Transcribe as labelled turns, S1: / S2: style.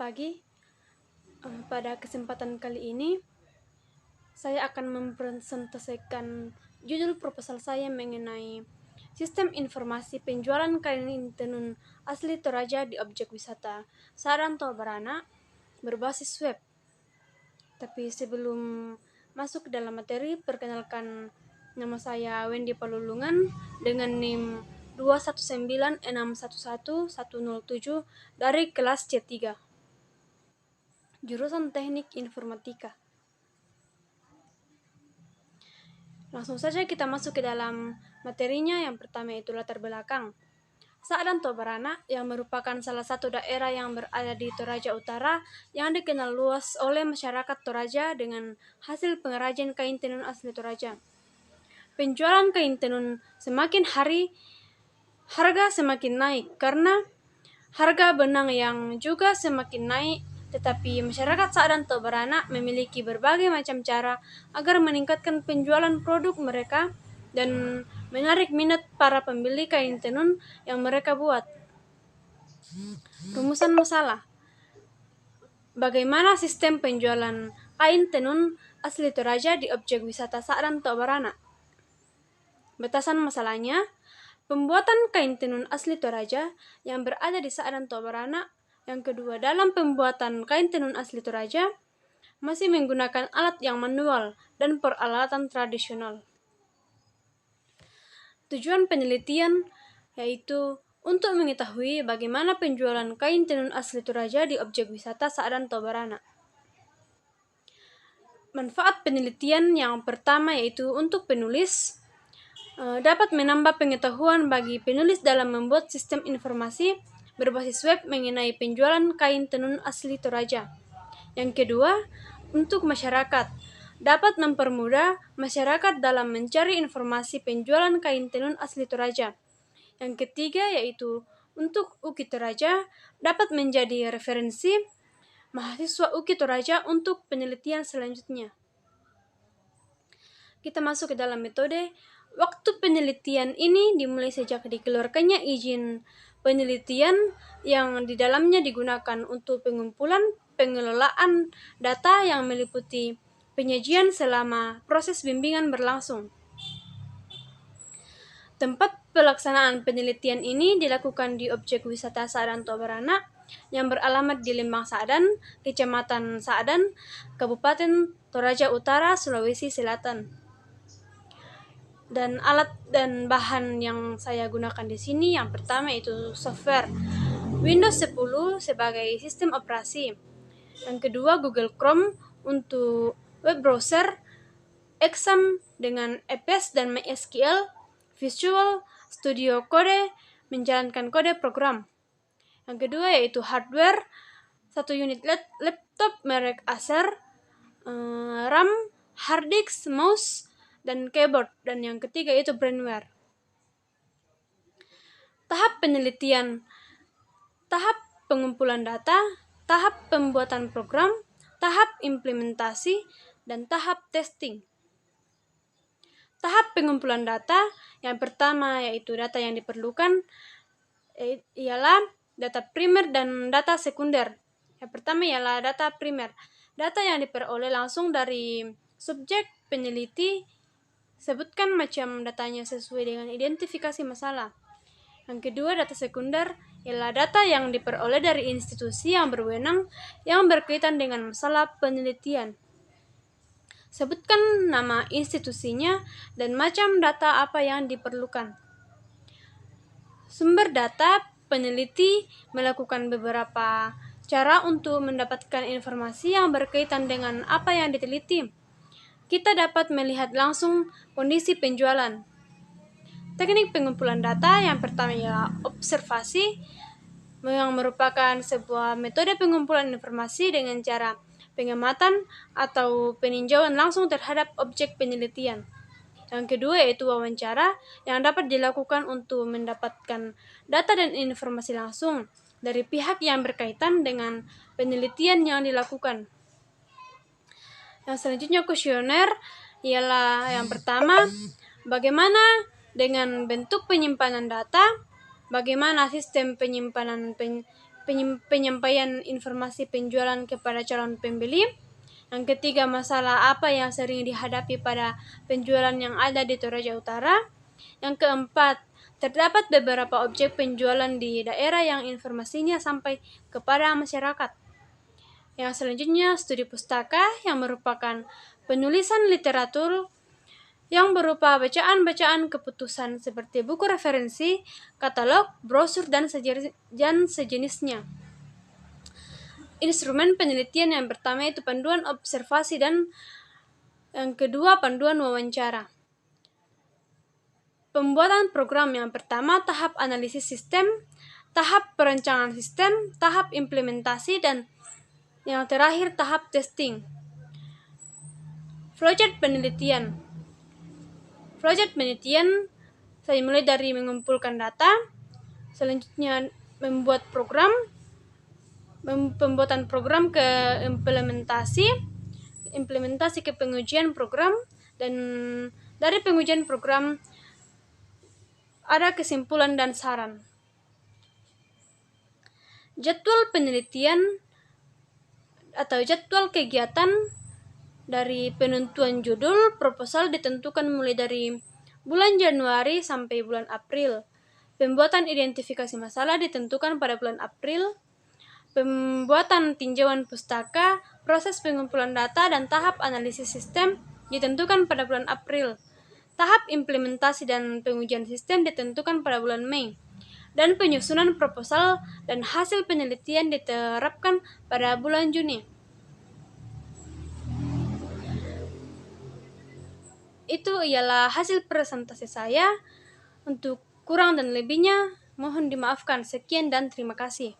S1: pagi. Pada kesempatan kali ini, saya akan mempresentasikan judul proposal saya mengenai sistem informasi penjualan kain tenun asli Toraja di objek wisata Saranto Barana berbasis web. Tapi sebelum masuk ke dalam materi, perkenalkan nama saya Wendy Palulungan dengan NIM 219611107 dari kelas C3. Jurusan Teknik Informatika. Langsung saja kita masuk ke dalam materinya. Yang pertama itu latar belakang. Saranto Barana yang merupakan salah satu daerah yang berada di Toraja Utara yang dikenal luas oleh masyarakat Toraja dengan hasil pengrajin kain tenun asli Toraja. Penjualan kain tenun semakin hari, harga semakin naik karena harga benang yang juga semakin naik. Tetapi masyarakat Saranto Barana memiliki berbagai macam cara agar meningkatkan penjualan produk mereka dan menarik minat para pembeli kain tenun yang mereka buat. Rumusan masalah. Bagaimana sistem penjualan kain tenun asli Toraja di objek wisata Saranto Barana? Batasan masalahnya, pembuatan kain tenun asli Toraja yang berada di Saranto Barana. Yang kedua, dalam pembuatan kain tenun asli Toraja masih menggunakan alat yang manual dan peralatan tradisional. Tujuan penelitian yaitu untuk mengetahui bagaimana penjualan kain tenun asli Toraja di objek wisata Saranto Barana. Manfaat penelitian yang pertama yaitu untuk penulis, dapat menambah pengetahuan bagi penulis dalam membuat sistem informasi berbasis web mengenai penjualan kain tenun asli Toraja. Yang kedua, untuk masyarakat, dapat mempermudah masyarakat dalam mencari informasi penjualan kain tenun asli Toraja. Yang ketiga yaitu untuk UKI Toraja, dapat menjadi referensi mahasiswa UKI Toraja untuk penelitian selanjutnya. Kita masuk ke dalam metode. Waktu penelitian ini dimulai sejak dikeluarkannya izin penelitian yang di dalamnya digunakan untuk pengumpulan pengelolaan data yang meliputi penyajian selama proses bimbingan berlangsung. Tempat pelaksanaan penelitian ini dilakukan di objek wisata Saranto Barana yang beralamat di Lembang Sa'dan, Kecamatan Sa'dan, Kabupaten Toraja Utara, Sulawesi Selatan. Dan alat dan bahan yang saya gunakan di sini yang pertama itu software Windows 10 sebagai sistem operasi. Yang kedua Google Chrome untuk web browser, Exam dengan EPS dan MySQL, Visual Studio Code menjalankan kode program. Yang kedua yaitu hardware, 1 unit laptop merek Acer, RAM, hard disk, mouse, dan keyboard. Dan yang ketiga itu brandware. Tahap penelitian, tahap pengumpulan data, tahap pembuatan program, tahap implementasi, dan tahap testing. Tahap pengumpulan data, yang pertama yaitu data yang diperlukan ialah data primer dan data sekunder. Yang pertama ialah data primer, data yang diperoleh langsung dari subjek peneliti. Sebutkan macam datanya sesuai dengan identifikasi masalah. Yang kedua, data sekunder ialah data yang diperoleh dari institusi yang berwenang yang berkaitan dengan masalah penelitian. Sebutkan nama institusinya dan macam data apa yang diperlukan. Sumber data, peneliti melakukan beberapa cara untuk mendapatkan informasi yang berkaitan dengan apa yang diteliti. Kita dapat melihat langsung kondisi penjualan. Teknik pengumpulan data yang pertama ialah observasi, yang merupakan sebuah metode pengumpulan informasi dengan cara pengamatan atau peninjauan langsung terhadap objek penelitian. Yang kedua yaitu wawancara, yang dapat dilakukan untuk mendapatkan data dan informasi langsung dari pihak yang berkaitan dengan penelitian yang dilakukan. Yang selanjutnya kuesioner ialah yang pertama, bagaimana dengan bentuk penyimpanan data, bagaimana sistem penyimpanan penyampaian informasi penjualan kepada calon pembeli. Yang ketiga, masalah apa yang sering dihadapi pada penjualan yang ada di Toraja Utara. Yang keempat, terdapat beberapa objek penjualan di daerah yang informasinya sampai kepada masyarakat. Yang selanjutnya, studi pustaka yang merupakan penulisan literatur yang berupa bacaan-bacaan keputusan seperti buku referensi, katalog, brosur, dan sejenisnya. Instrumen penelitian yang pertama itu panduan observasi dan yang kedua panduan wawancara. Pembuatan program yang pertama tahap analisis sistem, tahap perencanaan sistem, tahap implementasi, dan yang terakhir tahap testing. Flowchart penelitian. Flowchart penelitian saya mulai dari mengumpulkan data, selanjutnya membuat program, pembuatan program ke implementasi ke pengujian program, dan dari pengujian program ada kesimpulan dan saran. Jadwal penelitian atau jadwal kegiatan dari penentuan judul proposal ditentukan mulai dari bulan Januari sampai bulan April. Pembuatan identifikasi masalah ditentukan pada bulan April. Pembuatan tinjauan pustaka, proses pengumpulan data, dan tahap analisis sistem ditentukan pada bulan April. Tahap implementasi dan pengujian sistem ditentukan pada bulan Mei. Dan penyusunan proposal dan hasil penelitian diterapkan pada bulan Juni. Itu ialah hasil presentasi saya. Untuk kurang dan lebihnya, mohon dimaafkan. Sekian dan terima kasih.